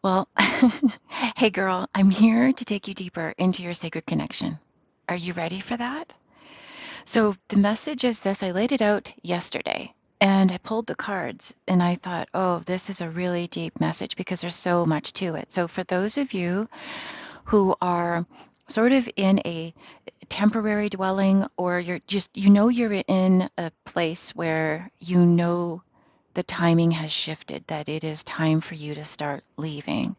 Well, hey girl, I'm here to take you deeper into your sacred connection. Are you ready for that? So, the message is this. I laid it out yesterday and I pulled the cards and I thought, oh, this is a really deep message because there's so much to it. So, for those of you who are sort of in a temporary dwelling or you're just, you're in a place where the timing has shifted, that it is time for you to start leaving.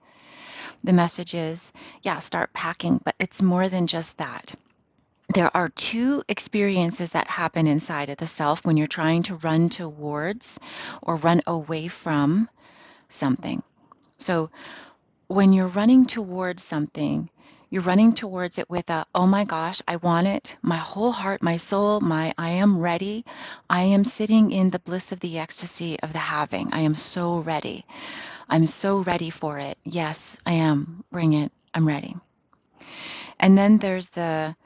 The message is, yeah, start packing, but it's more than just that. There are two experiences that happen inside of the self when you're trying to run towards or run away from something. So when you're running towards something, you're running towards it with a, oh my gosh, I want it. My whole heart, my soul, I am ready. I am sitting in the bliss of the ecstasy of the having. I am so ready. I'm so ready for it. Yes, I am. Bring it. I'm ready. And then there's the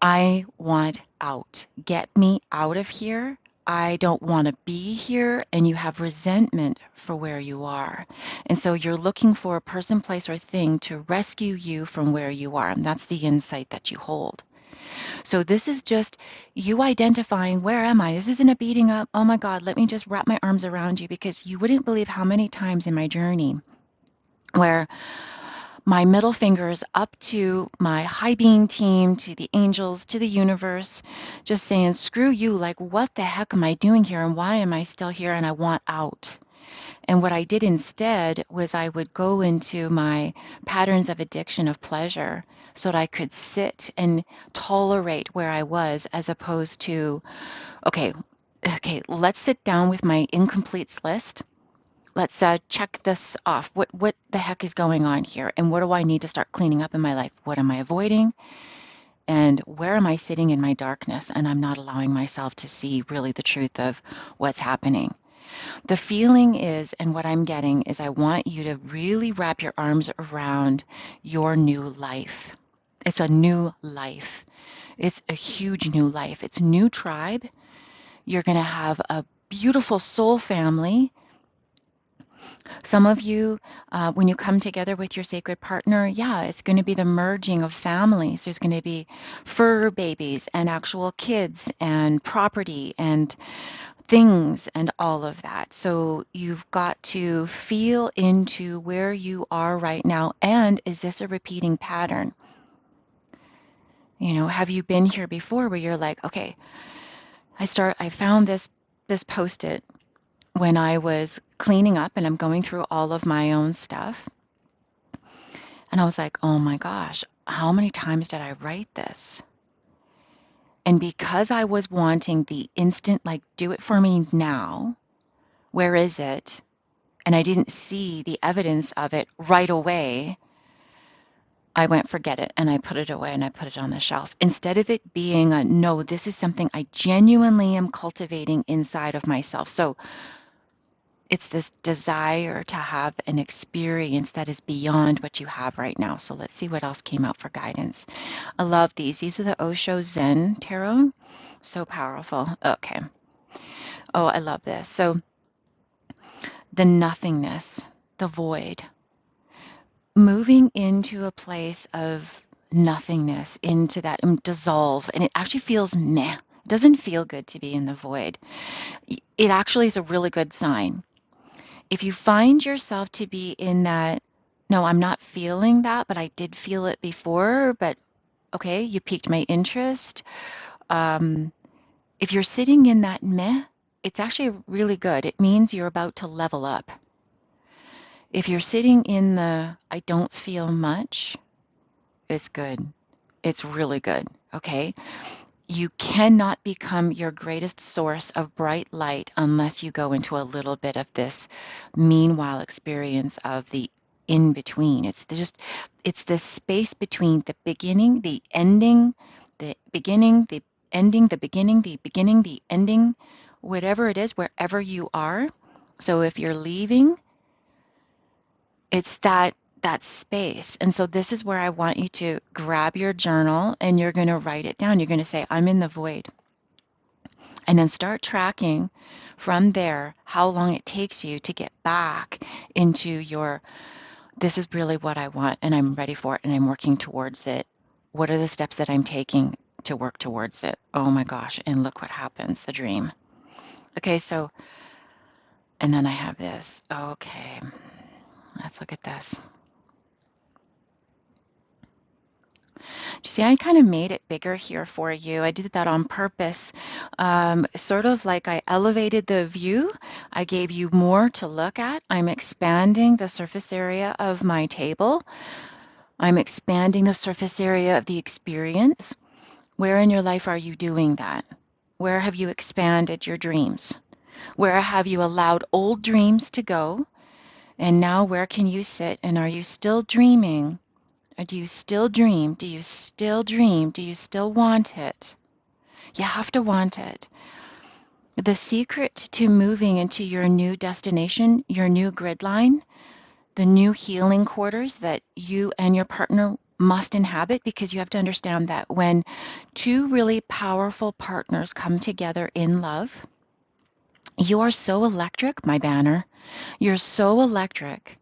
I want out. Get me out of here. I don't want to be here. And you have resentment for where you are. And so you're looking for a person, place, or thing to rescue you from where you are. And that's the insight that you hold. So this is just you identifying, where am I? This isn't a beating up. Oh my God, let me just wrap my arms around you, because you wouldn't believe how many times in my journey where my middle fingers up to my high being team, to the angels, to the universe, just saying, screw you, like, what the heck am I doing here? And why am I still here? And I want out. And what I did instead was I would go into my patterns of addiction of pleasure so that I could sit and tolerate where I was, as opposed to, okay, let's sit down with my incompletes list. Let's check this off. What the heck is going on here? And what do I need to start cleaning up in my life? What am I avoiding? And where am I sitting in my darkness? And I'm not allowing myself to see really the truth of what's happening. The feeling is, and what I'm getting is, I want you to really wrap your arms around your new life. It's a new life. It's a huge new life. It's a new tribe. You're going to have a beautiful soul family. Some of you, when you come together with your sacred partner, yeah, it's going to be the merging of families. There's going to be fur babies and actual kids and property and things and all of that. So you've got to feel into where you are right now. And is this a repeating pattern? Have you been here before where you're like, okay, I found this post-it when I was cleaning up and I'm going through all of my own stuff. And I was like, oh my gosh, how many times did I write this? And because I was wanting the instant, like, do it for me now, where is it? And I didn't see the evidence of it right away, I went, forget it. And I put it away and I put it on the shelf. Instead of it being a, no, this is something I genuinely am cultivating inside of myself. So it's this desire to have an experience that is beyond what you have right now. So let's see what else came out for guidance. I love these. These are the Osho Zen Tarot. So powerful. Okay. Oh, I love this. So the nothingness, the void, moving into a place of nothingness, into that dissolve. And it actually feels meh. It doesn't feel good to be in the void. It actually is a really good sign. If you find yourself to be in that, no, I'm not feeling that, but I did feel it before, but okay, you piqued my interest. If you're sitting in that meh, it's actually really good. It means you're about to level up. If you're sitting in the I don't feel much, it's good. It's really good. Okay. You cannot become your greatest source of bright light unless you go into a little bit of this meanwhile experience of the in between. It's this space between the beginning, the ending, the beginning, the ending, the beginning, the beginning, the ending, whatever it is, wherever you are. So if you're leaving, it's that space. And so this is where I want you to grab your journal and you're going to write it down. You're going to say, I'm in the void. And then start tracking from there how long it takes you to get back into your This is really what I want, and I'm ready for it, and I'm working towards it. What are the steps that I'm taking to work towards it? Oh my gosh, and look what happens, the dream. Okay, so, and then I have this. Okay, let's look at this. See, I kind of made it bigger here for you. I did that on purpose. Sort of like I elevated the view. I gave you more to look at. I'm expanding the surface area of my table. I'm expanding the surface area of the experience. Where in your life are you doing that? Where have you expanded your dreams? Where have you allowed old dreams to go? And now where can you sit? And are you still dreaming? Or do you still dream? Do you still dream? Do you still want it? You have to want it. The secret to moving into your new destination, your new grid line, the new healing quarters that you and your partner must inhabit, because you have to understand that when two really powerful partners come together in love, you are so electric, my banner. You're so electric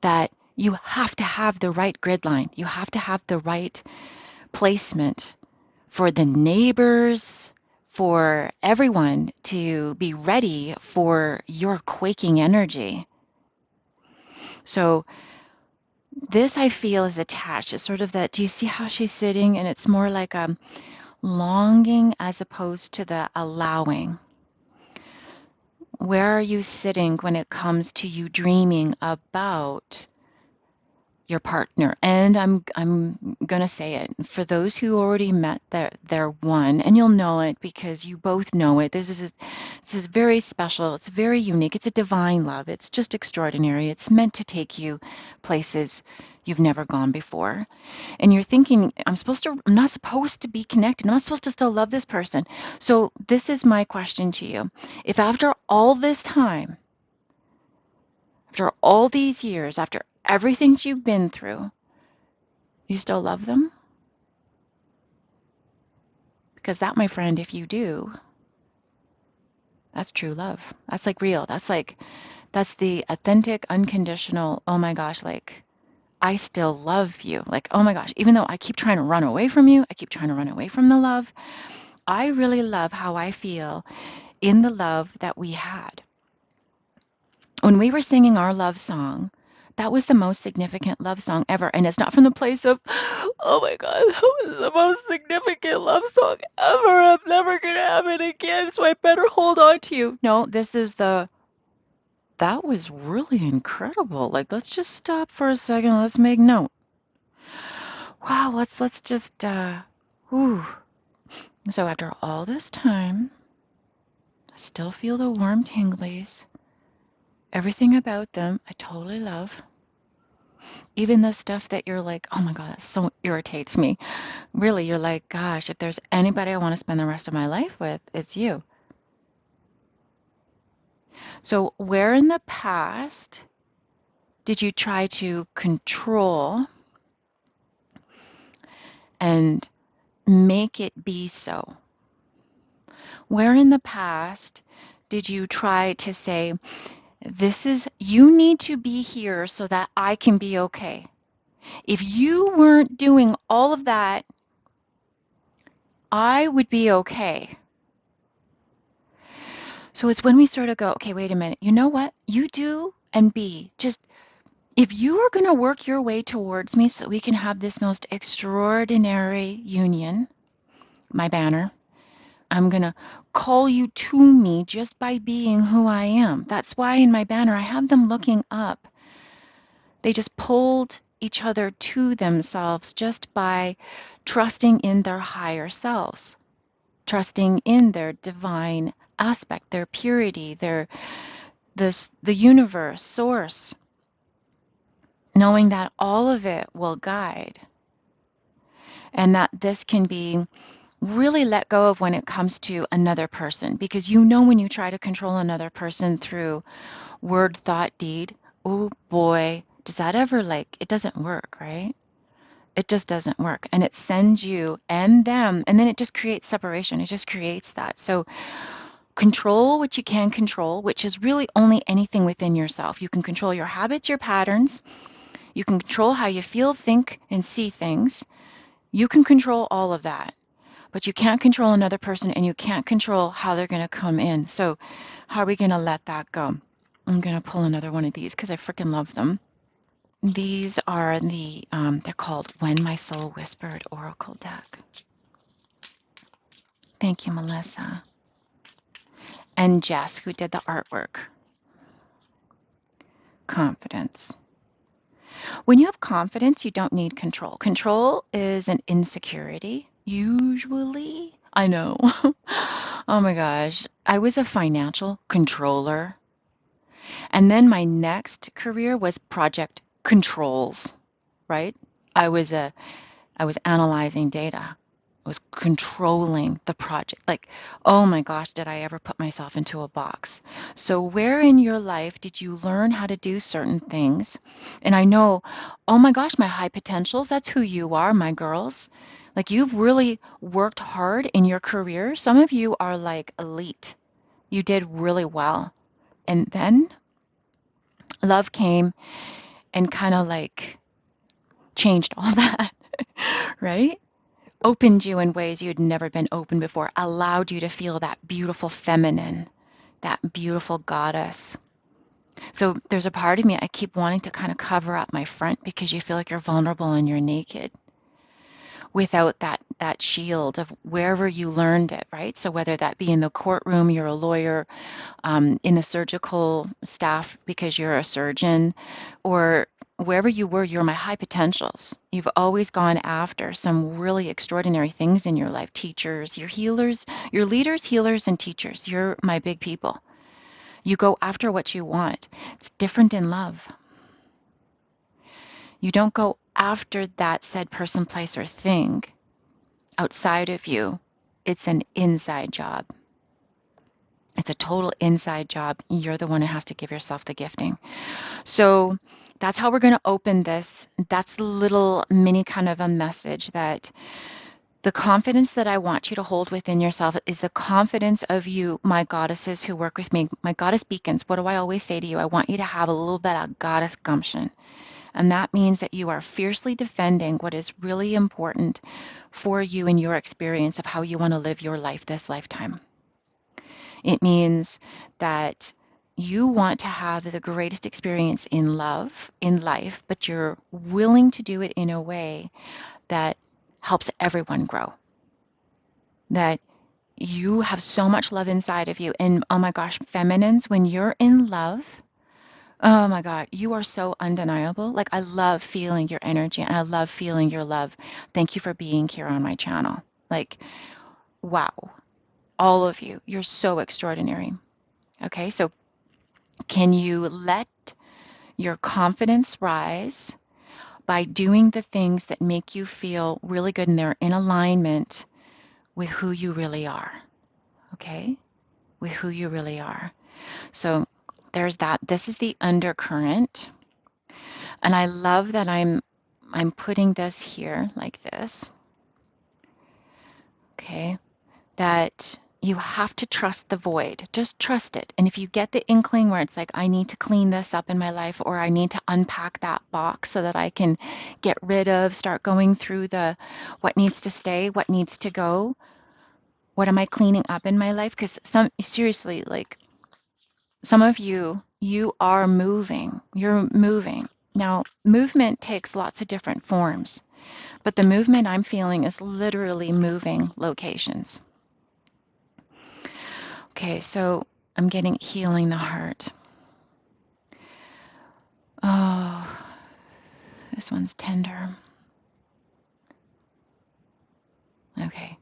that you have to have the right grid line. You have to have the right placement for the neighbors, for everyone to be ready for your quaking energy. So this I feel is attached. It's sort of that, do you see how she's sitting? And it's more like a longing as opposed to the allowing. Where are you sitting when it comes to you dreaming about your partner? And I'm going to say it. For those who already met their one, and you'll know it because you both know it. This is very special. It's very unique. It's a divine love. It's just extraordinary. It's meant to take you places you've never gone before. And you're thinking, I'm not supposed to be connected. I'm not supposed to still love this person. So this is my question to you. If after all this time, after all these years, after everything you've been through, you still love them? Because that, my friend, if you do, that's true love. That's like real. That's the authentic, unconditional, oh my gosh, like, I still love you. Like, oh my gosh, even though I keep trying to run away from you, I keep trying to run away from the love, I really love how I feel in the love that we had. When we were singing our love song, that was the most significant love song ever. And it's not from the place of, oh my God, that was the most significant love song ever. I'm never going to have it again, so I better hold on to you. No, that was really incredible. Like, let's just stop for a second. Let's make note. Wow, let's just, whew. So after all this time, I still feel the warm tinglies. Everything about them, I totally love. Even the stuff that you're like, oh my God, that so irritates me. Really, you're like, gosh, if there's anybody I want to spend the rest of my life with, it's you. So where in the past did you try to control and make it be so? Where in the past did you try to say, you need to be here so that I can be okay? If you weren't doing all of that, I would be okay. So it's when we sort of go, okay, wait a minute. You know what? You do and be. Just, if you are going to work your way towards me so we can have this most extraordinary union, my banner, I'm going to call you to me just by being who I am. That's why in my banner I have them looking up. They just pulled each other to themselves just by trusting in their higher selves, trusting in their divine aspect, their purity, the universe, source, knowing that all of it will guide, and that this can be really let go of when it comes to another person. Because when you try to control another person through word, thought, deed, oh boy, does that ever, it doesn't work, right? It just doesn't work. And it sends you and them, and then it just creates separation. It just creates that. So control what you can control, which is really only anything within yourself. You can control your habits, your patterns, You can control how you feel, think, and see things. You can control all of that, but you can't control another person and you can't control how they're going to come in. So how are we going to let that go? I'm going to pull another one of these because I freaking love them. These are they're called When My Soul Whispered Oracle Deck. Thank you, Melissa. And Jess, who did the artwork. Confidence. When you have confidence, you don't need control. Control is an insecurity, usually. I know. Oh my gosh. I was a financial controller. And then my next career was project controls, right? I was analyzing data. I was controlling the project. Like, oh my gosh, did I ever put myself into a box? So where in your life did you learn how to do certain things? And I know, oh my gosh, my high potentials, that's who you are, my girls. Like you've really worked hard in your career. Some of you are like elite. You did really well. And then love came and kind of like changed all that, right? Opened you in ways you had never been open before, allowed you to feel that beautiful feminine, that beautiful goddess. So there's a part of me, I keep wanting to kind of cover up my front because you feel like you're vulnerable and you're naked without that shield of wherever you learned it, right? So whether that be in the courtroom, you're a lawyer, in the surgical staff because you're a surgeon, or wherever you were, you're my high potentials. You've always gone after some really extraordinary things in your life. Teachers, your healers, your leaders, healers, and teachers. You're my big people. You go after what you want. It's different in love. You don't go after that said person, place, or thing outside of you. It's an inside job. It's a total inside job. You're the one who has to give yourself the gifting. So that's how we're going to open this. That's the little mini kind of a message that the confidence that I want you to hold within yourself is the confidence of you, my goddesses who work with me, my goddess beacons. What do I always say to you? I want you to have a little bit of goddess gumption. And that means that you are fiercely defending what is really important for you in your experience of how you want to live your life this lifetime. It means that you want to have the greatest experience in love, in life, but you're willing to do it in a way that helps everyone grow. That you have so much love inside of you. And oh my gosh, feminines, when you're in love, oh my God, you are so undeniable. Like, I love feeling your energy and I love feeling your love. Thank you for being here on my channel. Like, wow, all of you, you're so extraordinary. Okay, so can you let your confidence rise by doing the things that make you feel really good and they're in alignment with who you really are? Okay, with who you really are. So there's that. This is the undercurrent. And I love that I'm putting this here like this. Okay, that you have to trust the void. Just trust it. And if you get the inkling where it's like, I need to clean this up in my life, or I need to unpack that box so that I can get rid of, start going through the what needs to stay, what needs to go, what am I cleaning up in my life? Because seriously, like some of you, you are moving. You're moving. Now, movement takes lots of different forms, but the movement I'm feeling is literally moving locations. Okay, so I'm getting healing the heart. Oh, this one's tender. Okay.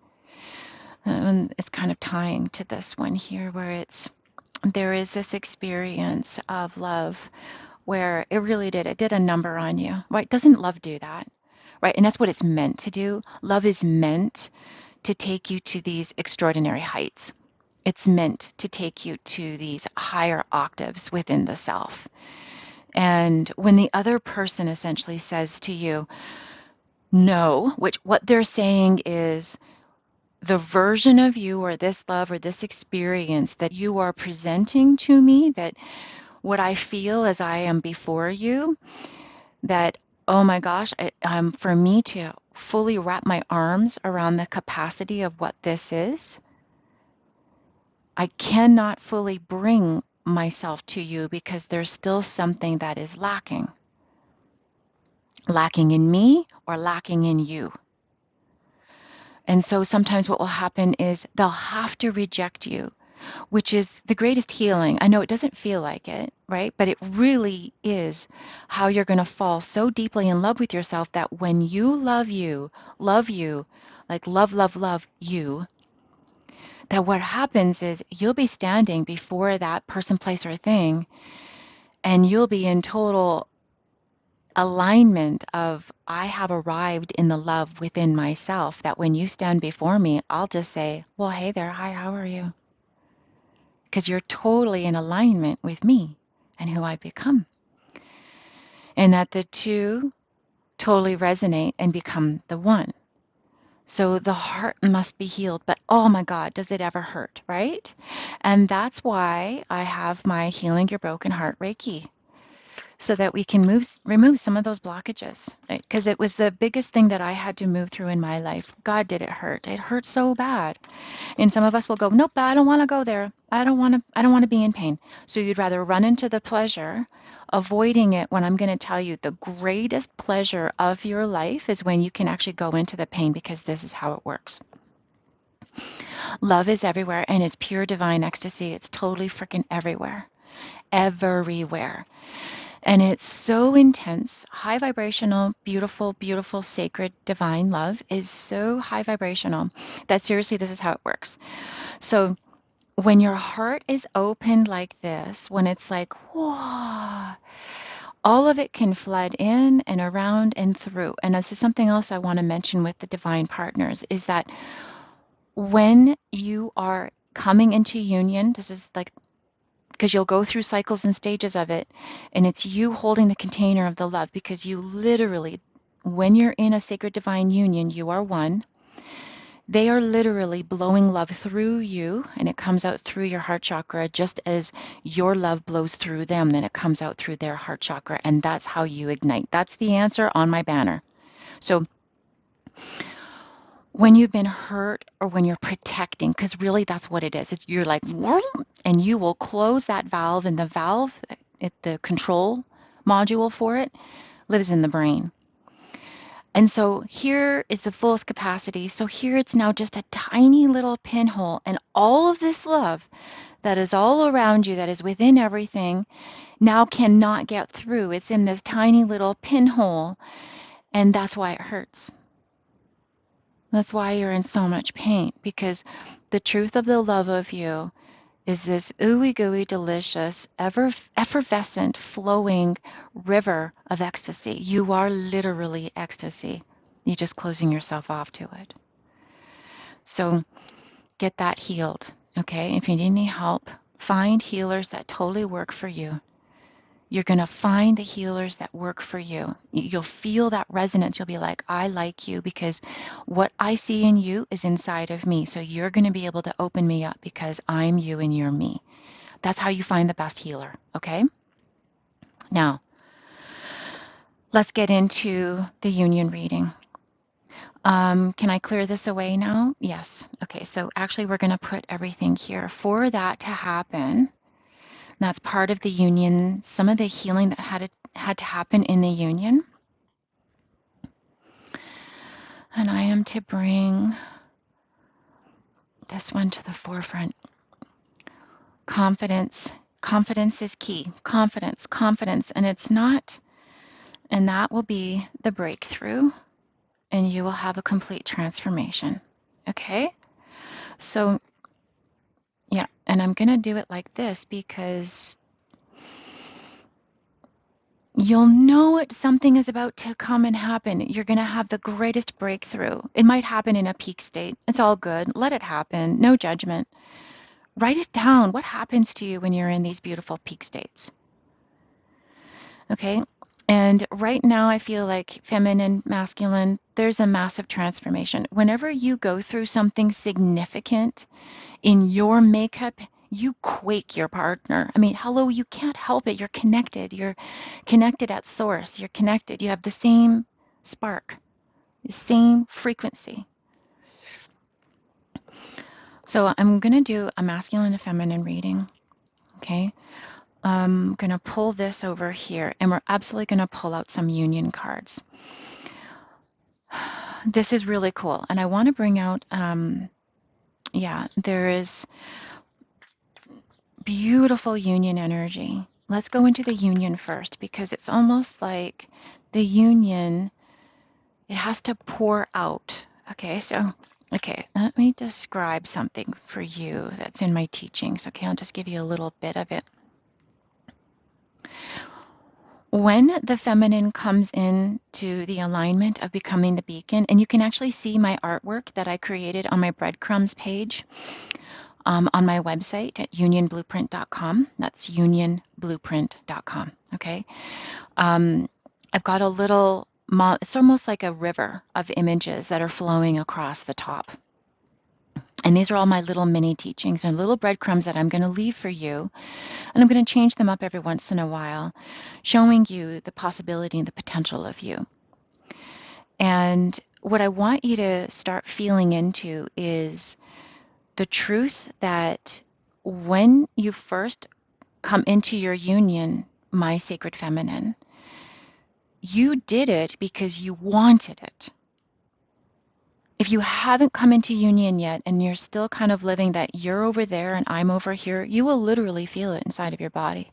And it's kind of tying to this one here where there is this experience of love where it did a number on you, right? Doesn't love do that, right? And that's what it's meant to do. Love is meant to take you to these extraordinary heights. It's meant to take you to these higher octaves within the self. And when the other person essentially says to you, no, which what they're saying is the version of you or this love or this experience that you are presenting to me, that what I feel as I am before you, that oh my gosh, for me to fully wrap my arms around the capacity of what this is, I cannot fully bring myself to you because there's still something that is lacking. Lacking in me or lacking in you. And so sometimes what will happen is they'll have to reject you, which is the greatest healing. I know it doesn't feel like it, right? But it really is how you're going to fall so deeply in love with yourself that when you, like love you, that what happens is you'll be standing before that person, place, or thing, and you'll be in total alignment of I have arrived in the love within myself, that when you stand before me, I'll just say, well, hey there, hi, how are you? Because you're totally in alignment with me and who I've become. And that the two totally resonate and become the one. So the heart must be healed, but oh my God, does it ever hurt, right? And that's why I have my Healing Your Broken Heart Reiki, so that we can remove some of those blockages, right? Because it was the biggest thing that I had to move through in my life. God, did it hurt. It hurt so bad. And some of us will go, nope, I don't want to go there. I don't want to be in pain. So you'd rather run into the pleasure, avoiding it, when I'm going to tell you the greatest pleasure of your life is when you can actually go into the pain, because this is how it works. Love is everywhere and is pure divine ecstasy. It's totally freaking everywhere. Everywhere. And it's so intense, high vibrational, beautiful, beautiful, sacred, divine love is so high vibrational that seriously, this is how it works. So when your heart is opened like this, when it's like, whoa, all of it can flood in and around and through. And this is something else I want to mention with the divine partners, is that when you are coming into union, this is like, because you'll go through cycles and stages of it, and it's you holding the container of the love, because you literally, when you're in a sacred divine union, you are one. They are literally blowing love through you, and it comes out through your heart chakra, just as your love blows through them, then it comes out through their heart chakra, and that's how you ignite. That's the answer on my banner. So when you've been hurt, or when you're protecting, because really that's what it is. You're like, and you will close that valve, and the valve, the control module for it, lives in the brain. And so here is the fullest capacity. So here it's now just a tiny little pinhole, and all of this love that is all around you, that is within everything, now cannot get through. It's in this tiny little pinhole, and that's why it hurts. That's why you're in so much pain, because the truth of the love of you is this ooey gooey, delicious, effervescent, flowing river of ecstasy. You are literally ecstasy. You're just closing yourself off to it. So get that healed, okay? If you need any help, find healers that totally work for you. You're going to find the healers that work for you. You'll feel that resonance. You'll be like, I like you because what I see in you is inside of me. So you're going to be able to open me up because I'm you and you're me. That's how you find the best healer, okay? Now, let's get into the union reading. Can I clear this away now? Yes. Okay, so actually we're going to put everything here. For that to happen, that's part of the union, some of the healing that had to happen in the union. And I am to bring this one to the forefront. Confidence. Confidence is key. Confidence, confidence. And it's not, and that will be the breakthrough, and you will have a complete transformation. Okay? So, yeah, and I'm going to do it like this because you'll know something is about to come and happen. You're going to have the greatest breakthrough. It might happen in a peak state. It's all good. Let it happen. No judgment. Write it down. What happens to you when you're in these beautiful peak states? Okay? And right now, I feel like feminine, masculine, there's a massive transformation. Whenever you go through something significant in your makeup, You quake your partner. I mean, hello, you can't help it. You're connected. You're connected at source. You're connected. You have the same spark, the same frequency. So I'm going to do a masculine and feminine reading. Okay. I'm going to pull this over here, and we're absolutely going to pull out some union cards. This is really cool. And I want to bring out, there is beautiful union energy. Let's go into the union first, because it's almost like the union, it has to pour out. Okay, let me describe something for you that's in my teachings. Okay, I'll just give you a little bit of it. When the feminine comes into the alignment of becoming the beacon, and you can actually see my artwork that I created on my Breadcrumbs page on my website at unionblueprint.com. That's unionblueprint.com. Okay. I've got a little, it's almost like a river of images that are flowing across the top. And these are all my little mini teachings and little breadcrumbs that I'm going to leave for you. And I'm going to change them up every once in a while, showing you the possibility and the potential of you. And what I want you to start feeling into is the truth that when you first come into your union, my sacred feminine, you did it because you wanted it. If you haven't come into union yet and you're still kind of living that you're over there and I'm over here, you will literally feel it inside of your body.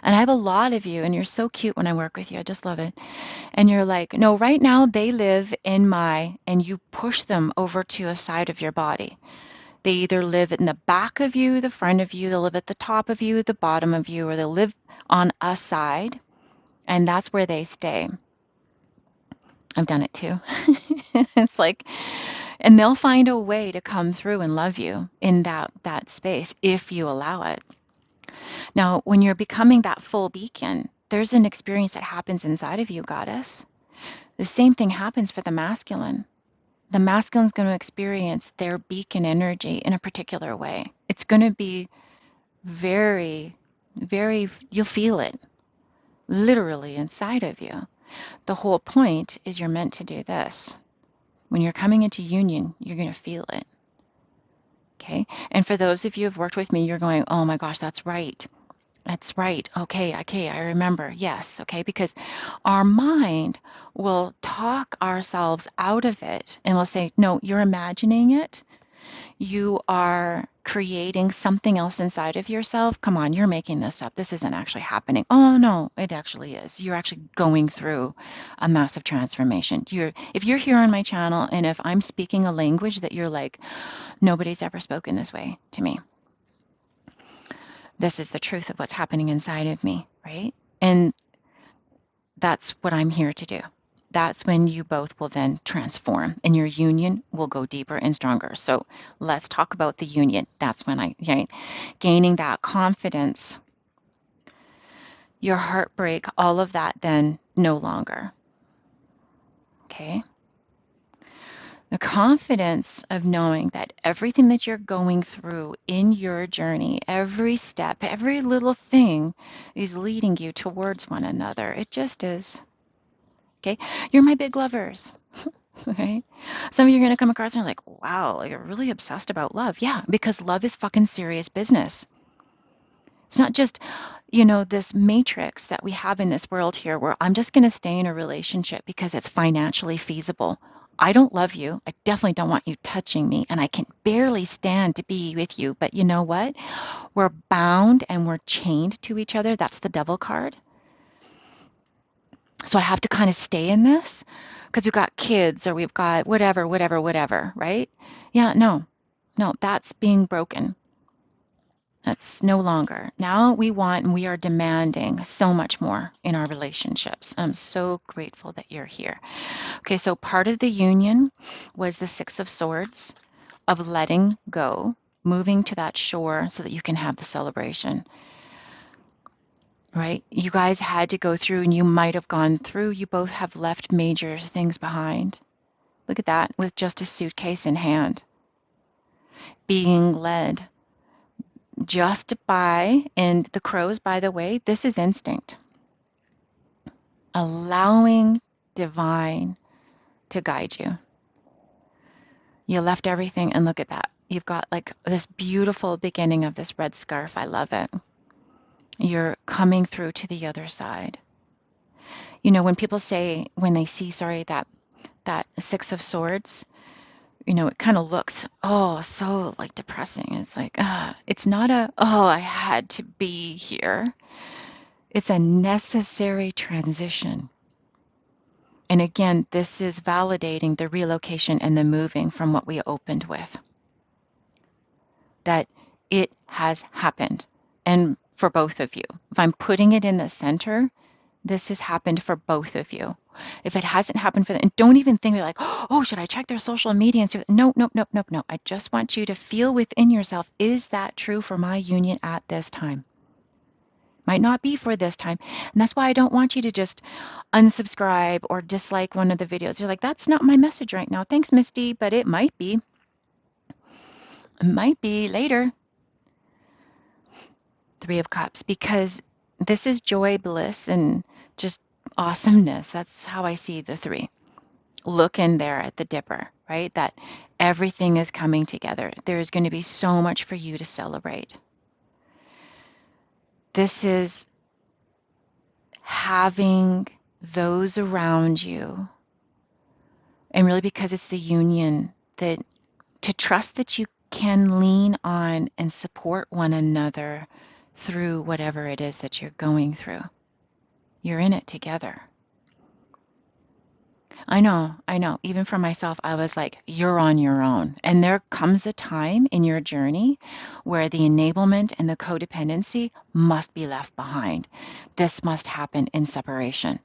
And I have a lot of you, and you're so cute when I work with you. I just love it. And you're like, no, right now they live in and you push them over to a side of your body. They either live in the back of you, the front of you, they'll live at the top of you, the bottom of you, or they'll live on a side, and that's where they stay. I've done it too. It's like, and they'll find a way to come through and love you in that space if you allow it. Now, when you're becoming that full beacon, there's an experience that happens inside of you, goddess. The same thing happens for the masculine. The masculine's going to experience their beacon energy in a particular way. It's going to be very, very, you'll feel it literally inside of you. The whole point is you're meant to do this. When you're coming into union, you're going to feel it. Okay? And for those of you who've worked with me, you're going, oh my gosh, that's right. That's right. Okay, I remember. Yes, okay, because our mind will talk ourselves out of it and will say, no, you're imagining it. You are creating something else inside of yourself. Come on, you're making this up. This isn't actually happening. Oh no, it actually is. You're actually going through a massive transformation. If you're here on my channel and if I'm speaking a language that you're like, nobody's ever spoken this way to me. This is the truth of what's happening inside of me, right? And that's what I'm here to do. That's when you both will then transform and your union will go deeper and stronger. So let's talk about the union. That's when gaining that confidence, your heartbreak, all of that then no longer. Okay? The confidence of knowing that everything that you're going through in your journey, every step, every little thing is leading you towards one another. It just is. Okay? You're my big lovers. Okay? Some of you are going to come across and you're like, wow, you're really obsessed about love. Yeah, because love is fucking serious business. It's not just, this matrix that we have in this world here where I'm just going to stay in a relationship because it's financially feasible. I don't love you. I definitely don't want you touching me, and I can barely stand to be with you. But you know what? We're bound and we're chained to each other. That's the devil card. So I have to kind of stay in this because we've got kids or we've got whatever, right? Yeah, no, that's being broken. That's no longer. Now we want and we are demanding so much more in our relationships. I'm so grateful that you're here. Okay, so part of the union was the Six of Swords, of letting go, moving to that shore so that you can have the celebration. Right? You guys had to go through, and you might have gone through, you both have left major things behind. Look at that, with just a suitcase in hand. Being led, just by, and the crows, by the way, this is instinct. Allowing divine to guide you. You left everything, and look at that. You've got like this beautiful beginning of this red scarf. I love it. You're coming through to the other side. You know, when people say, when they see, sorry, that Six of Swords, you know, it kind of looks, oh, so like depressing. It's like, it's not a, oh, I had to be here. It's a necessary transition. And again, this is validating the relocation and the moving from what we opened with. That it has happened. And for both of you. If I'm putting it in the center, this has happened for both of you. If it hasn't happened for them, and don't even think like, oh, should I check their social media and see? No, no, no, no, no. I just want you to feel within yourself, is that true for my union at this time? Might not be for this time. And that's why I don't want you to just unsubscribe or dislike one of the videos. You're like, that's not my message right now. Thanks, Misty, but it might be. It might be later. Three of Cups, because this is joy, bliss, and just awesomeness. That's how I see the three. Look in there at the Dipper, right? That everything is coming together. There's going to be so much for you to celebrate. This is having those around you, and really because it's the union, that to trust that you can lean on and support one another through whatever it is that you're going through. You're in it together. I know. Even for myself, I was like, you're on your own. And there comes a time in your journey where the enablement and the codependency must be left behind. This must happen in separation,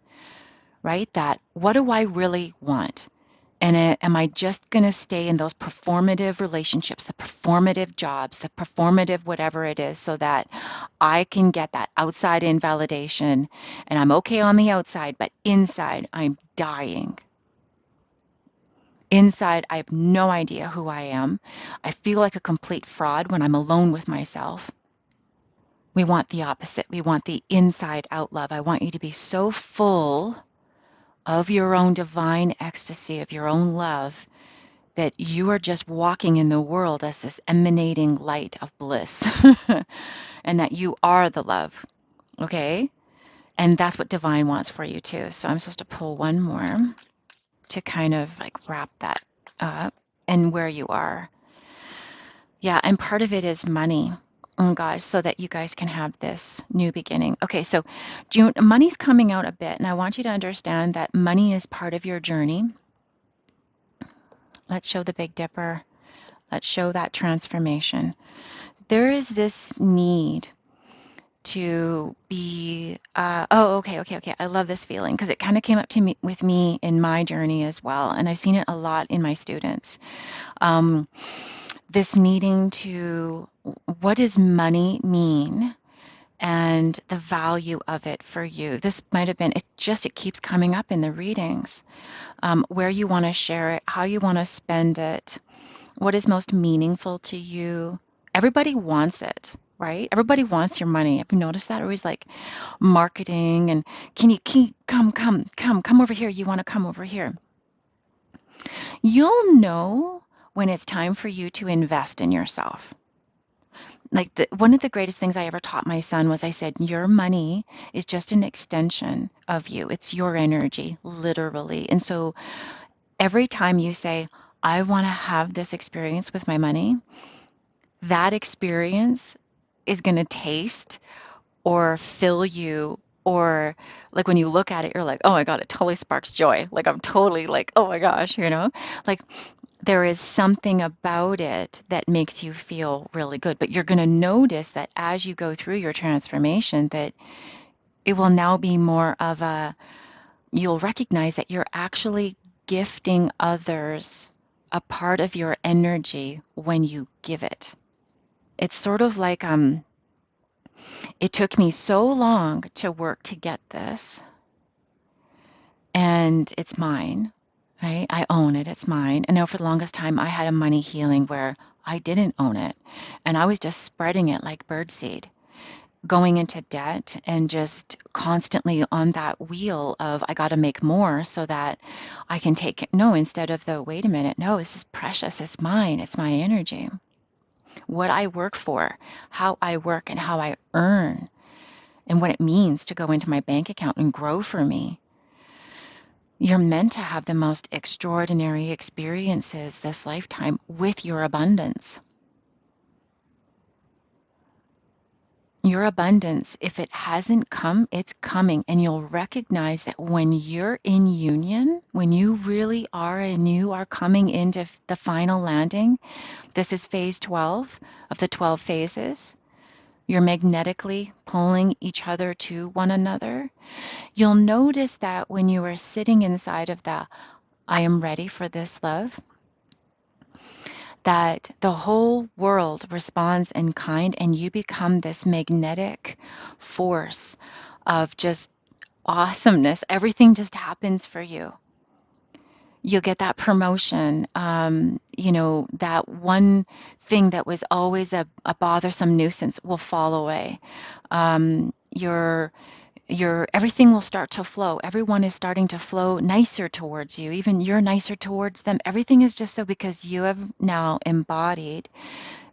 right? That what do I really want? And am I just going to stay in those performative relationships, the performative jobs, the performative whatever it is, so that I can get that outside in validation and I'm okay on the outside, but inside I'm dying. Inside, I have no idea who I am. I feel like a complete fraud when I'm alone with myself. We want the opposite. We want the inside out love. I want you to be so full of your own divine ecstasy, of your own love, that you are just walking in the world as this emanating light of bliss, and that you are the love, okay? And that's what divine wants for you too. So I'm supposed to pull one more to kind of like wrap that up and where you are. Yeah, and part of it is money. Oh gosh, so that you guys can have this new beginning. Okay, so June, money's coming out a bit, and I want you to understand that money is part of your journey. Let's show the Big Dipper. Let's show that transformation. There is this need to be, okay. I love this feeling because it kind of came up to me with me in my journey as well. And I've seen it a lot in my students. This needing to, what does money mean? And the value of it for you. This might have been, it keeps coming up in the readings. Where you want to share it, how you want to spend it, what is most meaningful to you. Everybody wants it, right? Everybody wants your money. Have you noticed that? Always like marketing and can you come over here. You want to come over here. You'll know when it's time for you to invest in yourself. Like one of the greatest things I ever taught my son was I said, your money is just an extension of you. It's your energy, literally. And so every time you say, I want to have this experience with my money, that experience is going to taste or fill you, or like when you look at it, you're like, oh my God, it totally sparks joy. Like I'm totally like, oh my gosh, like there is something about it that makes you feel really good. But you're going to notice that as you go through your transformation, that it will now be more of you'll recognize that you're actually gifting others a part of your energy when you give it. It's sort of like it took me so long to work to get this, and it's mine, right? I own it, it's mine. And now for the longest time, I had a money healing where I didn't own it. And I was just spreading it like birdseed, going into debt and just constantly on that wheel of I got to make more so that I can take it. No, instead of the wait a minute, no, this is precious. It's mine. It's my energy. What I work for, how I work and how I earn, and what it means to go into my bank account and grow for me. You're meant to have the most extraordinary experiences this lifetime with your abundance. Your abundance, if it hasn't come, it's coming. And you'll recognize that when you're in union, when you really are and you are coming into the final landing, this is phase 12 of the 12 phases. You're magnetically pulling each other to one another. You'll notice that when you are sitting inside of the I am ready for this love, that the whole world responds in kind and you become this magnetic force of just awesomeness. Everything just happens for you. You'll get that promotion. That one thing that was always a bothersome nuisance will fall away. Your everything will start to flow. Everyone is starting to flow nicer towards you. Even you're nicer towards them. Everything is just so because you have now embodied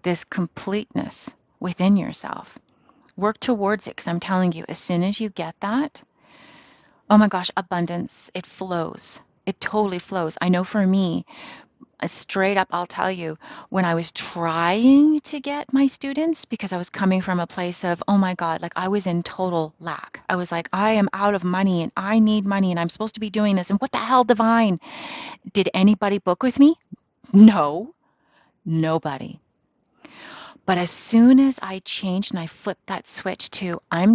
this completeness within yourself. Work towards it because I'm telling you, as soon as you get that, oh my gosh, abundance, it flows. It totally flows. I know for me, straight up, I'll tell you, when I was trying to get my students, because I was coming from a place of, oh my God, like I was in total lack. I was like, I am out of money and I need money and I'm supposed to be doing this. And what the hell, divine? Did anybody book with me? No, nobody. But as soon as I changed and I flipped that switch to, I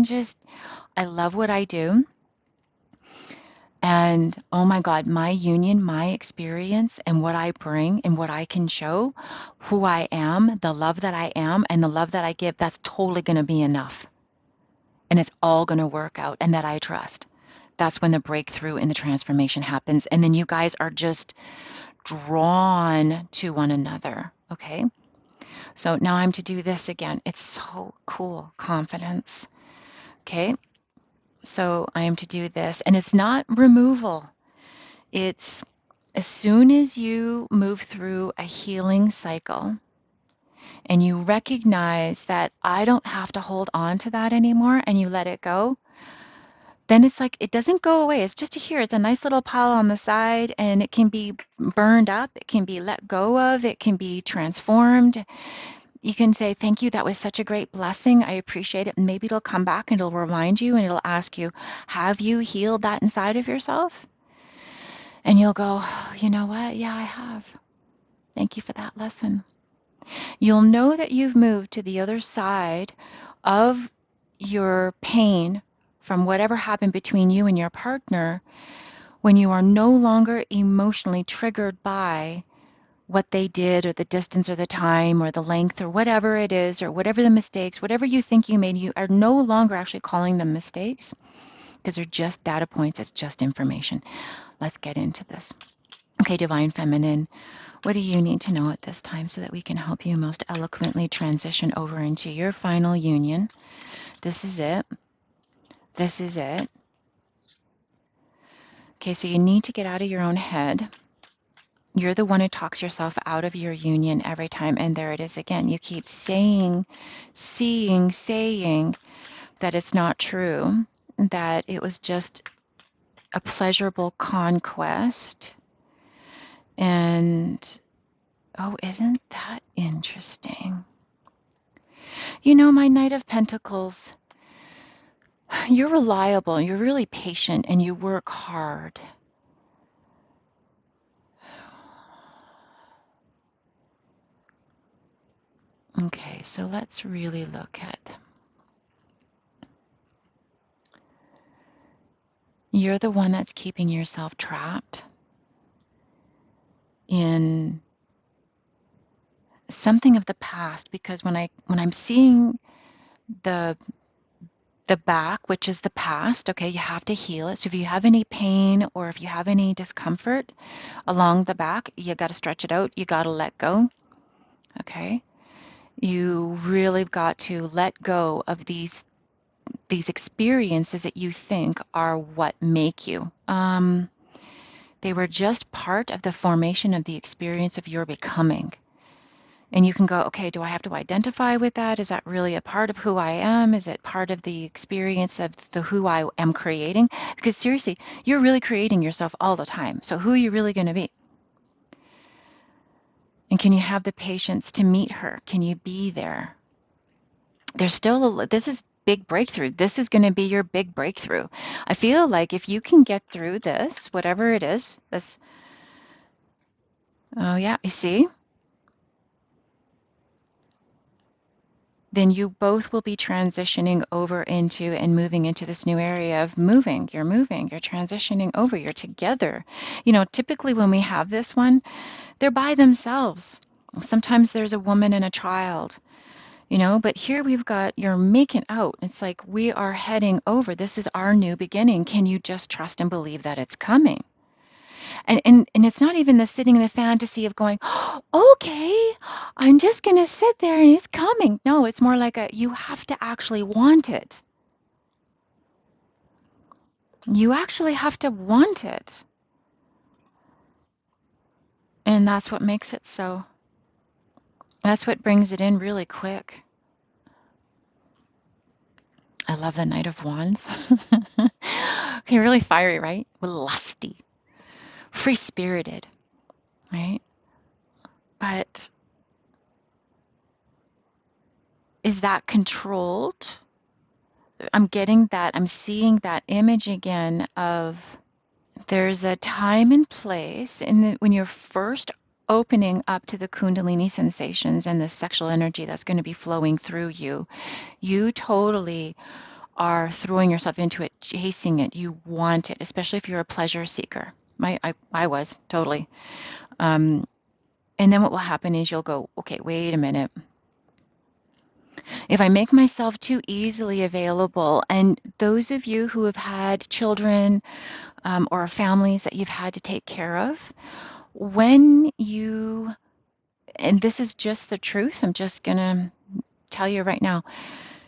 love what I do. And oh my God, my union, my experience, and what I bring and what I can show, who I am, the love that I am, and the love that I give, that's totally going to be enough. And it's all going to work out, and that I trust. That's when the breakthrough and the transformation happens. And then you guys are just drawn to one another. Okay. So now I'm to do this again. It's so cool. Confidence. Okay. So I am to do this, and it's not removal. It's as soon as you move through a healing cycle and you recognize that I don't have to hold on to that anymore and you let it go, then it's like it doesn't go away. It's just here. It's a nice little pile on the side and it can be burned up. It can be let go of. It can be transformed. You can say, thank you. That was such a great blessing. I appreciate it. And maybe it'll come back and it'll remind you and it'll ask you, have you healed that inside of yourself? And you'll go, oh, you know what? Yeah, I have. Thank you for that lesson. You'll know that you've moved to the other side of your pain from whatever happened between you and your partner when you are no longer emotionally triggered by what they did or the distance or the time or the length or whatever it is or whatever the mistakes, whatever you think you made, you are no longer actually calling them mistakes because they're just data points. It's just information. Let's get into this. Okay, Divine Feminine, what do you need to know at this time so that we can help you most eloquently transition over into your final union? This is it. This is it. Okay, so you need to get out of your own head. You're the one who talks yourself out of your union every time. And there it is again. You keep saying that it's not true, that it was just a pleasurable conquest. And oh, isn't that interesting? You know, my Knight of Pentacles, you're reliable, you're really patient, and you work hard. Okay, so let's really look at. You're the one that's keeping yourself trapped in something of the past, because when I'm seeing the back, which is the past, okay, you have to heal it. So if you have any pain or if you have any discomfort along the back, you got to stretch it out. You got to let go. okay? You really got to let go of these experiences that you think are what make you. They were just part of the formation of the experience of your becoming. And you can go, okay, do I have to identify with that? Is that really a part of who I am? Is it part of the experience of the who I am creating? Because seriously, you're really creating yourself all the time. So who are you really going to be? And can you have the patience to meet her? Can you be there? This is big breakthrough. This is going to be your big breakthrough. I feel like if you can get through this, whatever it is, this, oh yeah, you see? Then you both will be transitioning over into and moving into this new area of moving, you're transitioning over, you're together. Typically when we have this one, they're by themselves. Sometimes there's a woman and a child, but here we've got, you're making out. It's like we are heading over. This is our new beginning. Can you just trust and believe that it's coming? And it's not even the sitting in the fantasy of going, oh, okay, I'm just going to sit there and it's coming. No, it's more like you have to actually want it. You actually have to want it. And that's what makes it so. That's what brings it in really quick. I love the Knight of Wands. Okay, really fiery, right? Lusty, free-spirited, right? But is that controlled? I'm getting that. I'm seeing that image again of there's a time and place when you're first opening up to the Kundalini sensations and the sexual energy that's going to be flowing through you. You totally are throwing yourself into it, chasing it. You want it, especially if you're a pleasure seeker. I was totally. And then what will happen is you'll go, okay, wait a minute. If I make myself too easily available, and those of you who have had children or families that you've had to take care of, when you, and this is just the truth, I'm just going to tell you right now,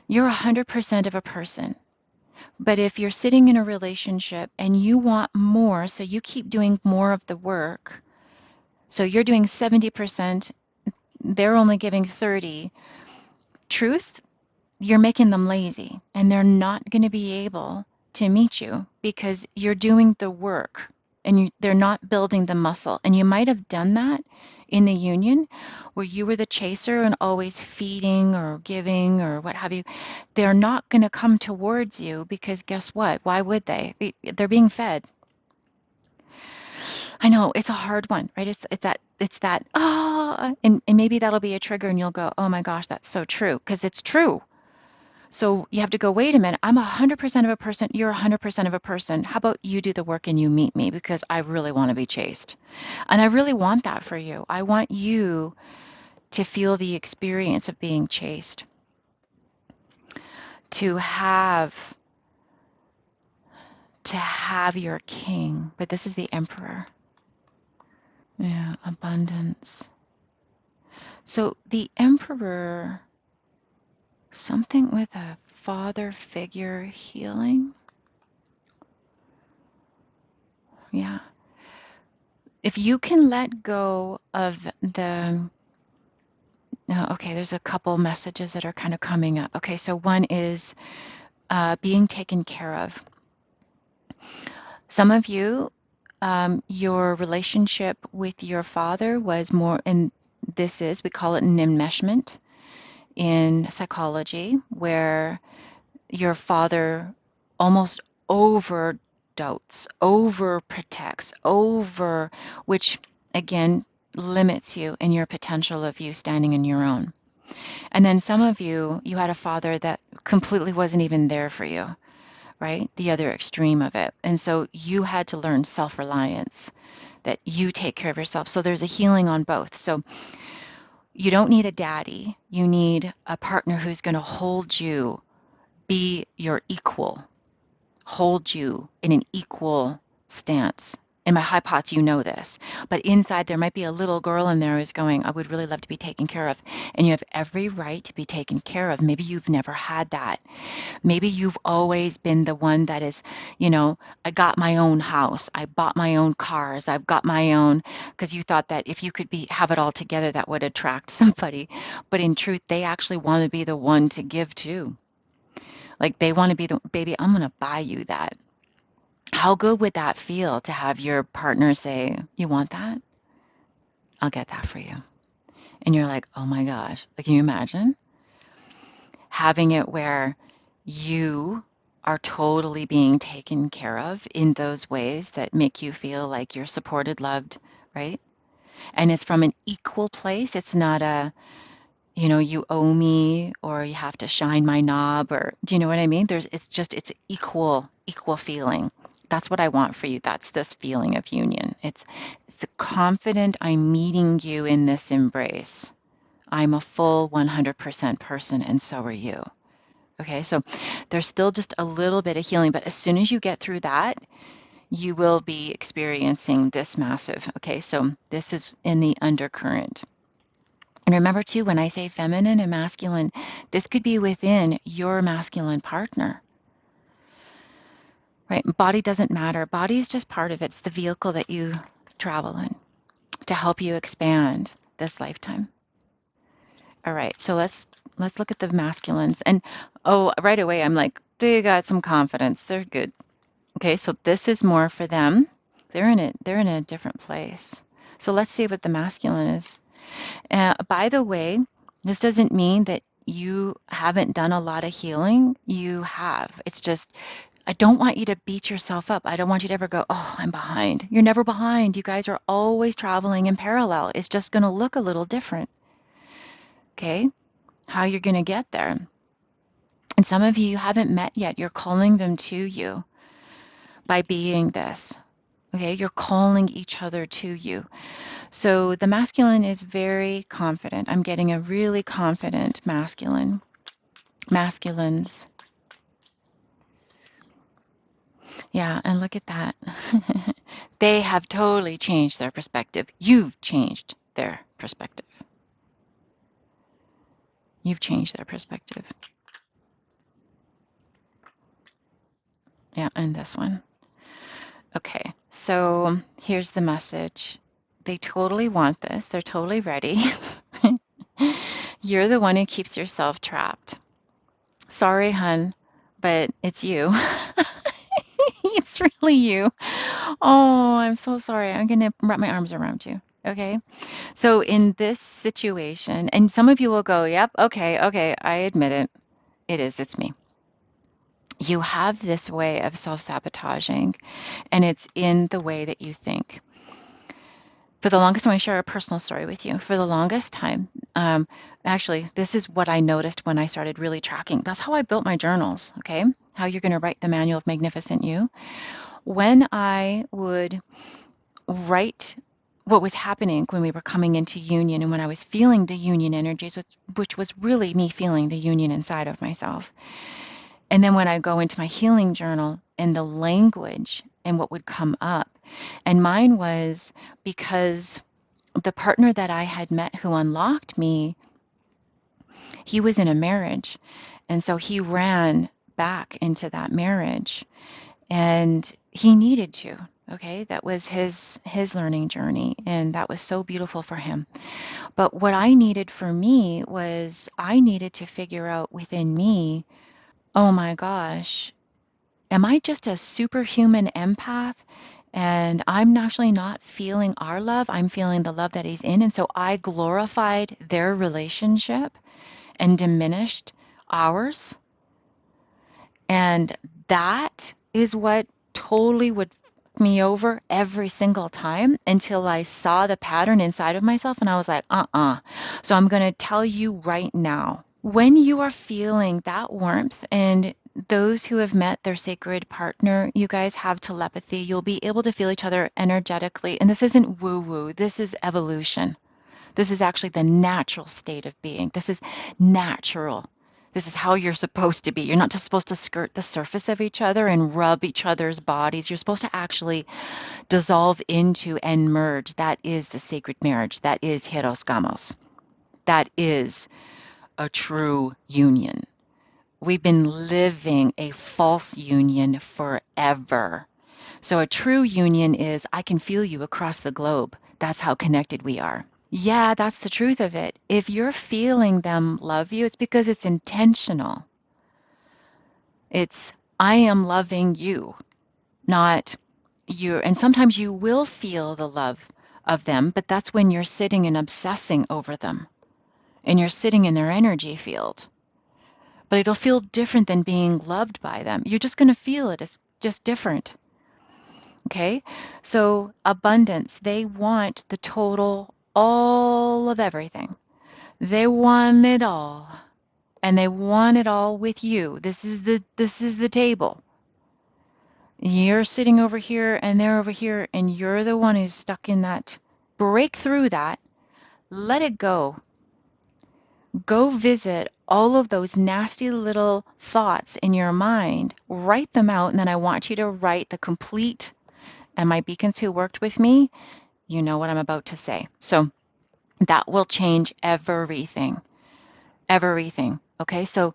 you're 100% of a person. But if you're sitting in a relationship and you want more, so you keep doing more of the work, so you're doing 70%, they're only giving 30, truth, you're making them lazy and they're not going to be able to meet you because you're doing the work and they're not building the muscle. And you might have done that in the union where you were the chaser and always feeding or giving or what have you. They're not going to come towards you because guess what? Why would they? They're being fed. I know it's a hard one, right? It's that and maybe that'll be a trigger and you'll go, oh my gosh, that's so true, because it's true. So you have to go, wait a minute, I'm 100% of a person, you're 100% of a person. How about you do the work and you meet me because I really want to be chased. And I really want that for you. I want you to feel the experience of being chased. To have your king, but this is the emperor. Yeah, abundance. So the emperor, something with a father figure healing. Yeah. If you can let go of the, okay, there's a couple messages that are kind of coming up. Okay, so one is being taken care of. Some of you, your relationship with your father was more, and we call it an enmeshment in psychology, where your father almost overdotes, overprotects, which again limits you in your potential of you standing on your own. And then some of you had a father that completely wasn't even there for you, right? The other extreme of it. And so you had to learn self-reliance, that you take care of yourself. So there's a healing on both. So you don't need a daddy. You need a partner who's going to hold you, be your equal, hold you in an equal stance In my high pots, you know this. But inside, there might be a little girl in there who's going, I would really love to be taken care of. And you have every right to be taken care of. Maybe you've never had that. Maybe you've always been the one that is, I got my own house. I bought my own cars. I've got my own, because you thought that if you could have it all together, that would attract somebody. But in truth, they actually want to be the one to give to. Like they want to be the baby, I'm going to buy you that. How good would that feel to have your partner say, you want that? I'll get that for you. And you're like, oh my gosh. Like, can you imagine having it where you are totally being taken care of in those ways that make you feel like you're supported, loved, right? And it's from an equal place. It's not a, you owe me or you have to shine my knob, or do you know what I mean? It's equal feeling. That's what I want for you. That's this feeling of union. It's a confident, I'm meeting you in this embrace. I'm a full 100% person, and so are you. Okay, so there's still just a little bit of healing, but as soon as you get through that, you will be experiencing this massive. Okay, so this is in the undercurrent. And remember too, when I say feminine and masculine, this could be within your masculine partner, right? Body doesn't matter. Body is just part of it. It's the vehicle that you travel in to help you expand this lifetime. All right, so let's look at the masculines. And oh, right away I'm like, they got some confidence. They're good. Okay, so this is more for them. They're in a different place. So let's see what the masculine is. By the way, this doesn't mean that you haven't done a lot of healing. You have. It's just, I don't want you to beat yourself up. I don't want you to ever go, oh, I'm behind. You're never behind. You guys are always traveling in parallel. It's just going to look a little different. Okay? How you're going to get there. And some of you haven't met yet. You're calling them to you by being this. Okay? You're calling each other to you. So the masculine is very confident. I'm getting a really confident masculine. Masculines. Yeah, and look at that. They have totally changed their perspective. You've changed their perspective. You've changed their perspective. Yeah, and this one. Okay, so here's the message. They totally want this. They're totally ready. You're the one who keeps yourself trapped. Sorry, hun, but it's you. It's really you. Oh, I'm so sorry. I'm going to wrap my arms around you. Okay. So in this situation, and some of you will go, yep, okay, I admit it. It is, it's me. You have this way of self-sabotaging, and it's in the way that you think. For the longest, I want to share a personal story with you. For the longest time, actually, this is what I noticed when I started really tracking. That's how I built my journals, okay? How you're going to write the Manual of Magnificent You. When I would write what was happening when we were coming into union and when I was feeling the union energies, which was really me feeling the union inside of myself. And then when I go into my healing journal and the language and what would come up, and mine was because the partner that I had met who unlocked me, he was in a marriage. And so he ran back into that marriage and he needed to. Okay, that was his learning journey, and that was so beautiful for him. But what I needed for me was I needed to figure out within me, oh my gosh, am I just a superhuman empath? And I'm actually not feeling our love. I'm feeling the love that he's in. And so I glorified their relationship and diminished ours. And that is what totally would fuck me over every single time until I saw the pattern inside of myself and I was like, So I'm going to tell you right now, when you are feeling that warmth, and those who have met their sacred partner, you guys have telepathy. You'll be able to feel each other energetically. And this isn't woo-woo. This is evolution. This is actually the natural state of being. This is natural. This is how you're supposed to be. You're not just supposed to skirt the surface of each other and rub each other's bodies. You're supposed to actually dissolve into and merge. That is the sacred marriage. That is Hieros Gamos. That is a true union. We've been living a false union forever. So a true union is I can feel you across the globe. That's how connected we are. Yeah, that's the truth of it. If you're feeling them love you, it's because it's intentional. It's I am loving you, not you. And sometimes you will feel the love of them, but that's when you're sitting and obsessing over them and you're sitting in their energy field. But it'll feel different than being loved by them. You're just going to feel it. It's just different. Okay? So, abundance, they want the total, all of everything. They want it all. And they want it all with you. This is the table. You're sitting over here and they're over here and you're the one who's stuck in that. Break through that. Let it go. Go visit all of those nasty little thoughts in your mind. Write them out, and then I want you to write the complete. And my beacons who worked with me, you know what I'm about to say. So that will change everything. Everything. Okay, so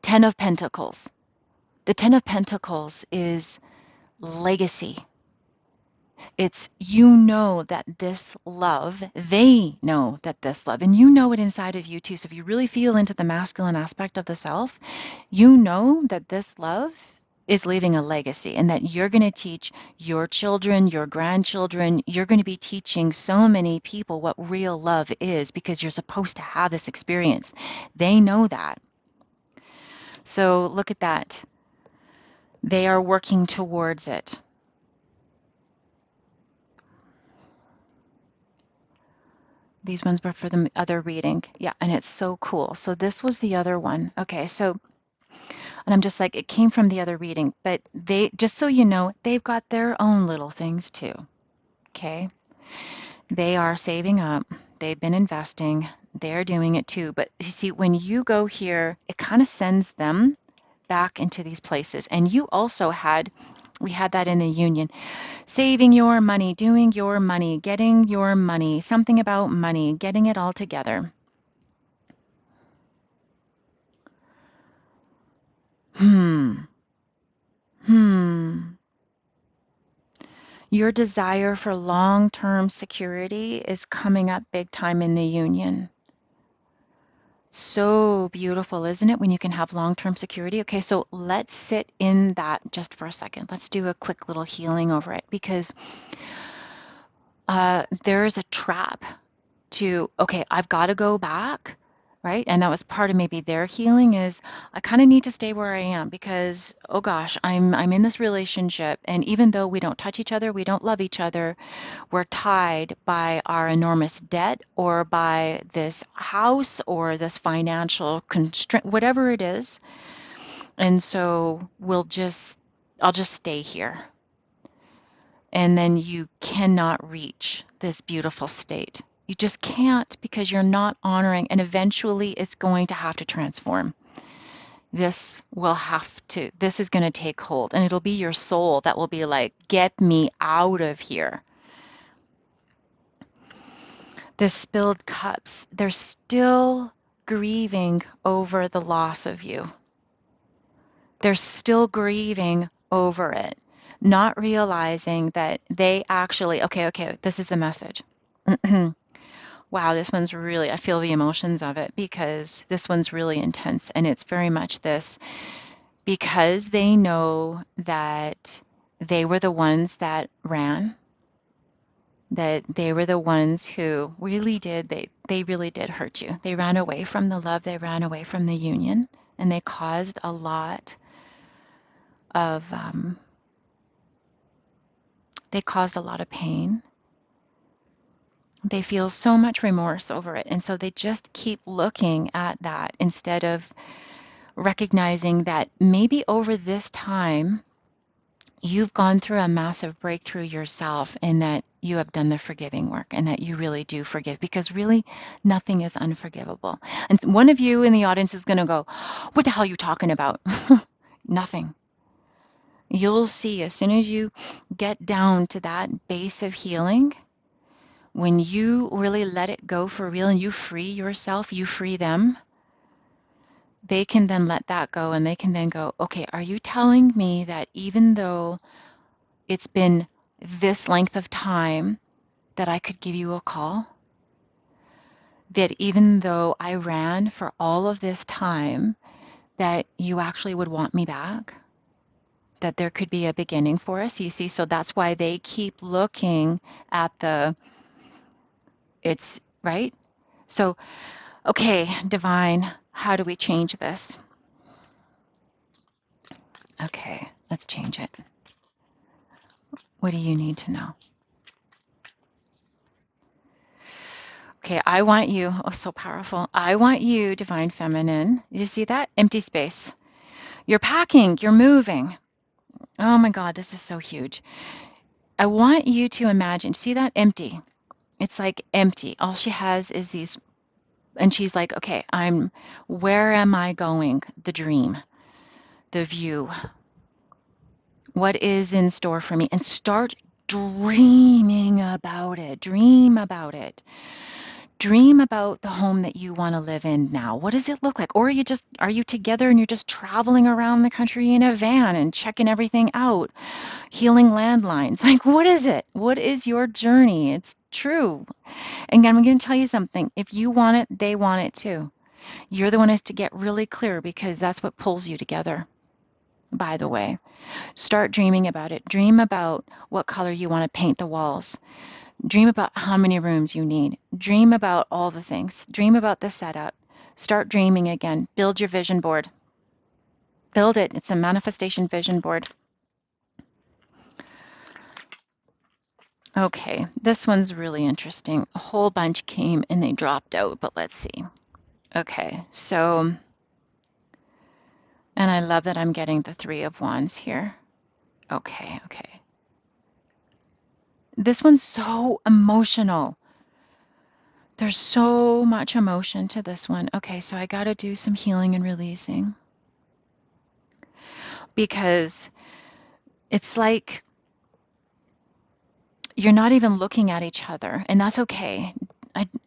10 of Pentacles. The 10 of Pentacles is legacy. It's you know that this love, they know that this love, and you know it inside of you too. So if you really feel into the masculine aspect of the self, you know that this love is leaving a legacy and that you're going to teach your children, your grandchildren, you're going to be teaching so many people what real love is because you're supposed to have this experience. They know that. So look at that. They are working towards it. These ones were for the other reading. Yeah, and it's so cool. So this was the other one. Okay, so, and I'm just like, it came from the other reading, but they, just so you know, they've got their own little things too. Okay? They are saving up. They've been investing. They're doing it too. But you see, when you go here, it kind of sends them back into these places. And you also had, we had that in the union. Saving your money, doing your money, getting your money, something about money, getting it all together. Your desire for long-term security is coming up big time in the union. So beautiful, isn't it, when you can have long-term security? Okay, so let's sit in that just for a second. Let's do a quick little healing over it because there is a trap to, okay, I've got to go back, right? And that was part of maybe their healing is I kind of need to stay where I am because, oh gosh, I'm in this relationship. And even though we don't touch each other, we don't love each other, we're tied by our enormous debt or by this house or this financial constraint, whatever it is. And so I'll just stay here. And then you cannot reach this beautiful state. You just can't because you're not honoring, and eventually it's going to have to transform. This is going to take hold, and it'll be your soul that will be like, get me out of here. The spilled cups, they're still grieving over the loss of you. They're still grieving over it, not realizing that they actually, okay, this is the message. Wow, this one's really, I feel the emotions of it because this one's really intense. And it's very much this, because they know that they were the ones that ran, that they were the ones who really did, they really did hurt you. They ran away from the love, they ran away from the union, and they caused a lot of, pain. They feel so much remorse over it. And so they just keep looking at that instead of recognizing that maybe over this time, you've gone through a massive breakthrough yourself and that you have done the forgiving work and that you really do forgive, because really nothing is unforgivable. And one of you in the audience is going to go, "What the hell are you talking about?" Nothing. You'll see as soon as you get down to that base of healing, when you really let it go for real and you free yourself, you free them, they can then let that go and they can then go, "Okay, are you telling me that even though it's been this length of time that I could give you a call? That even though I ran for all of this time, that you actually would want me back? That there could be a beginning for us?" You see, so that's why they keep looking at it's right. So, okay, divine, how do we change this? Okay, let's change it. What do you need to know? Okay, I want you, oh, so powerful. I want you, divine feminine. You see that? Empty space. You're packing, you're moving. Oh my God, this is so huge. I want you to imagine, see that? Empty. It's like empty. All she has is these, and she's like, okay, where am I going? The dream, the view. What is in store for me? And start dreaming about it. Dream about it. Dream about the home that you want to live in now. What does it look like? Or are you together and you're just traveling around the country in a van and checking everything out, healing landlines? Like, what is it? What is your journey? It's true. And I'm going to tell you something. If you want it, they want it too. You're the one who has to get really clear, because that's what pulls you together, by the way. Start dreaming about it. Dream about what color you want to paint the walls. Dream about how many rooms you need. Dream about all the things. Dream about the setup. Start dreaming again. Build your vision board. Build it. It's a manifestation vision board. Okay, this one's really interesting. A whole bunch came and they dropped out, but let's see. Okay, so, and I love that I'm getting the Three of Wands here. Okay. This one's so emotional. There's so much emotion to this one. Okay, so I got to do some healing and releasing, because it's like you're not even looking at each other, and that's okay.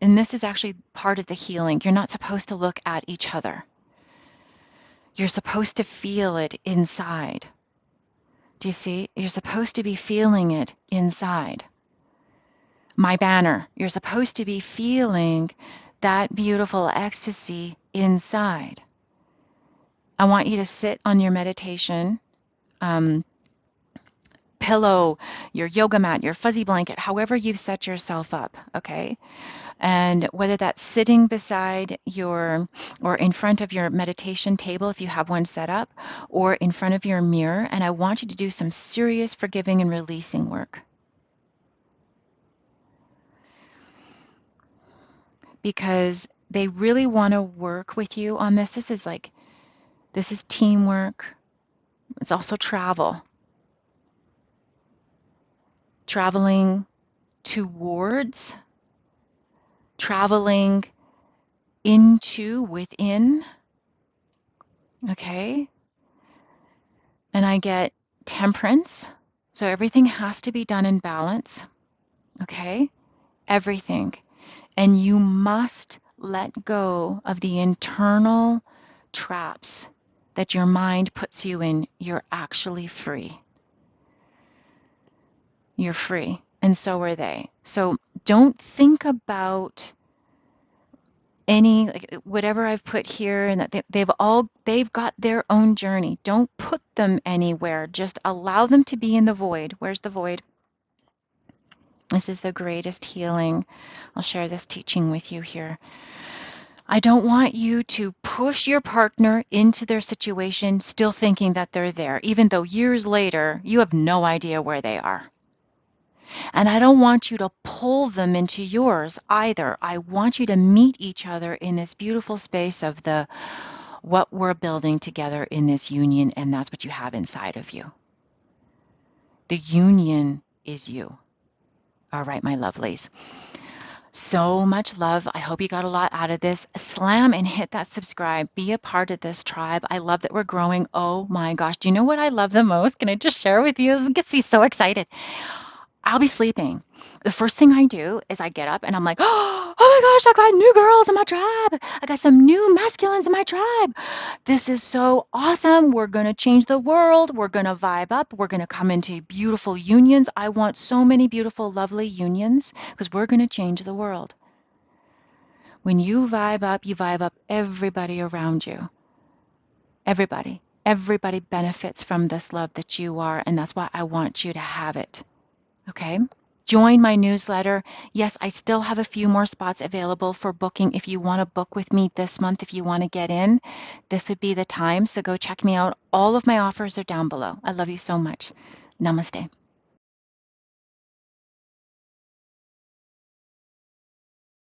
And this is actually part of the healing. You're not supposed to look at each other. You're supposed to feel it inside. Do you see? You're supposed to be feeling it inside. My banner, you're supposed to be feeling that beautiful ecstasy inside. I want you to sit on your meditation pillow, your yoga mat, your fuzzy blanket, however you've set yourself up, okay? And whether that's sitting beside or in front of your meditation table, if you have one set up, or in front of your mirror, and I want you to do some serious forgiving and releasing work. Because they really want to work with you on this. This is teamwork. It's also traveling towards, traveling within, okay? And I get temperance, so everything has to be done in balance, okay? Everything. And you must let go of the internal traps that your mind puts you in. You're actually free. You're free, and so are they. So don't think about any, like, whatever I've put here, and that they've got their own journey. Don't put them anywhere. Just allow them to be in the void. Where's the void? This is the greatest healing. I'll share this teaching with you here. I don't want you to push your partner into their situation still thinking that they're there, even though years later you have no idea where they are. And I don't want you to pull them into yours either. I want you to meet each other in this beautiful space of what we're building together in this union, and that's what you have inside of you. The union is you. All right, my lovelies. So much love. I hope you got a lot out of this. Slam and hit that subscribe. Be a part of this tribe. I love that we're growing. Oh my gosh. Do you know what I love the most? Can I just share with you? This gets me so excited. I'll be sleeping. The first thing I do is I get up and I'm like, oh my gosh, I got new girls in my tribe. I got some new masculines in my tribe. This is so awesome. We're going to change the world. We're going to vibe up. We're going to come into beautiful unions. I want so many beautiful, lovely unions because we're going to change the world. When you vibe up everybody around you. Everybody. Everybody benefits from this love that you are, and that's why I want you to have it. Okay? Join my newsletter. Yes, I still have a few more spots available for booking. If you want to book with me this month, if you want to get in, this would be the time. So go check me out. All of my offers are down below. I love you so much. Namaste.